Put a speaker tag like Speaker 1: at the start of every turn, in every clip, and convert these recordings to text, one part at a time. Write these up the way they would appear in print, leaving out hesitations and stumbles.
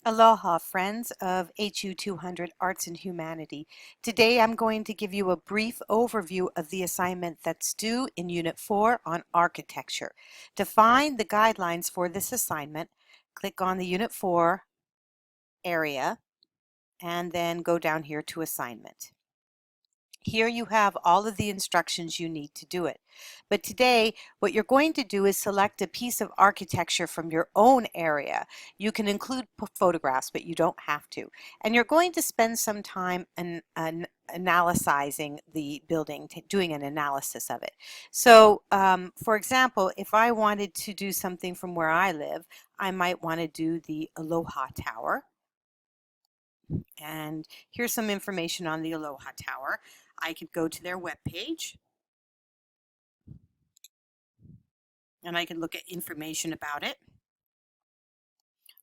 Speaker 1: Aloha, friends of HU200 Arts and Humanity. Today I'm going to give you a brief overview of the assignment that's due in Unit 4 on architecture. To find the guidelines for this assignment, click on the Unit 4 area and then go down here to Assignment. Here you have all of the instructions you need to do it. But today, what you're going to do is select a piece of architecture from your own area. You can include photographs, but you don't have to. And you're going to spend some time analyzing the building, doing an analysis of it. So, for example, if I wanted to do something from where I live, I might want to do the Aloha Tower. And here's some information on the Aloha Tower. I could go to their webpage and I could look at information about it.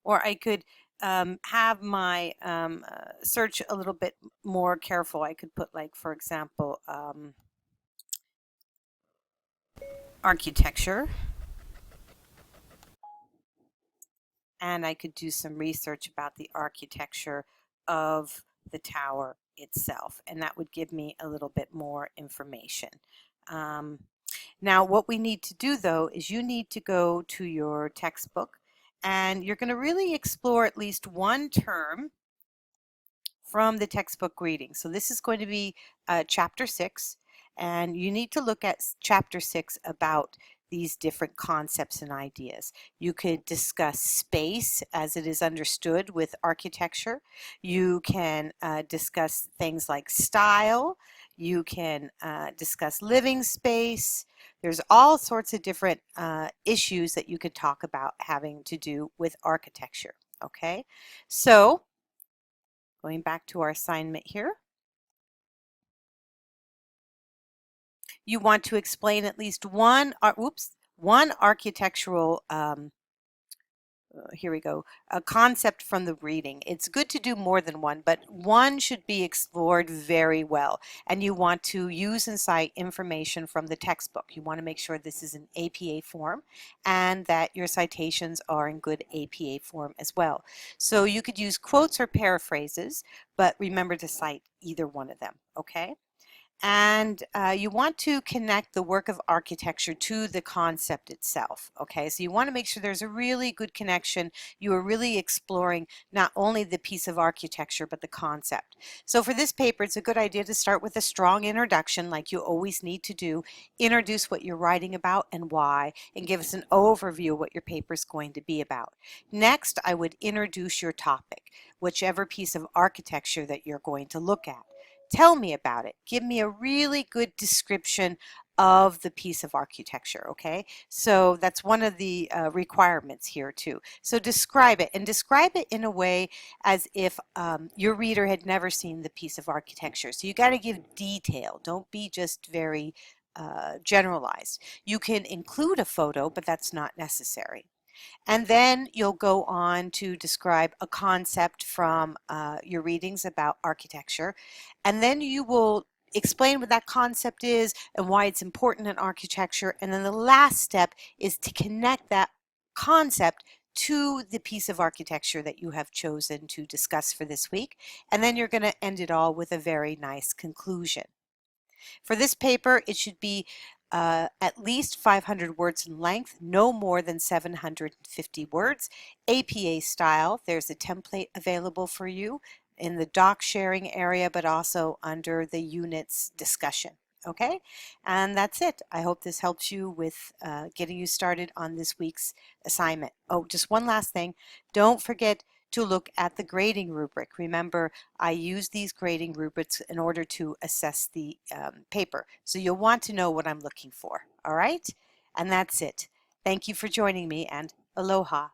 Speaker 1: Or I could have my search a little bit more careful. I could put, like, for example, architecture. And I could do some research about the architecture of the tower itself. And that would give me a little bit more information. Now, what we need to do, though, is you need to go to your textbook and you're going to really explore at least one term from the textbook reading. So this is going to be Chapter 6, and you need to look at Chapter 6 about these different concepts and ideas. You could discuss space as it is understood with architecture. You can discuss things like style. You can discuss living space. There's all sorts of different issues that you could talk about having to do with architecture. Okay, so going back to our assignment here, you want to explain at least one architectural here we go, a concept from the reading. It's good to do more than one, but one should be explored very well. And you want to use and cite information from the textbook. You want to make sure this is an APA form and that your citations are in good APA form as well. So you could use quotes or paraphrases, but remember to cite either one of them, okay? And you want to connect the work of architecture to the concept itself. Okay, so you want to make sure there's a really good connection. You are really exploring not only the piece of architecture, but the concept. So for this paper, it's a good idea to start with a strong introduction, like you always need to do. Introduce what you're writing about and why, and give us an overview of what your paper is going to be about. Next, I would introduce your topic, whichever piece of architecture that you're going to look at. Tell me about it. Give me a really good description of the piece of architecture, okay? So that's one of the requirements here too. So describe it, and describe it in a way as if your reader had never seen the piece of architecture. So you got to give detail. Don't be just very generalized. You can include a photo, but that's not necessary. And then you'll go on to describe a concept from your readings about architecture. And then you will explain what that concept is and why it's important in architecture. And then the last step is to connect that concept to the piece of architecture that you have chosen to discuss for this week. And then you're going to end it all with a very nice conclusion. For this paper, it should be at least 500 words in length, no more than 750 words. APA style, there's a template available for you in the doc sharing area, but also under the units discussion. Okay, and that's it. I hope this helps you with getting you started on this week's assignment. Oh, just one last thing. Don't forget to look at the grading rubric. Remember, I use these grading rubrics in order to assess the paper. So you'll want to know what I'm looking for. All right? And that's it. Thank you for joining me, and aloha.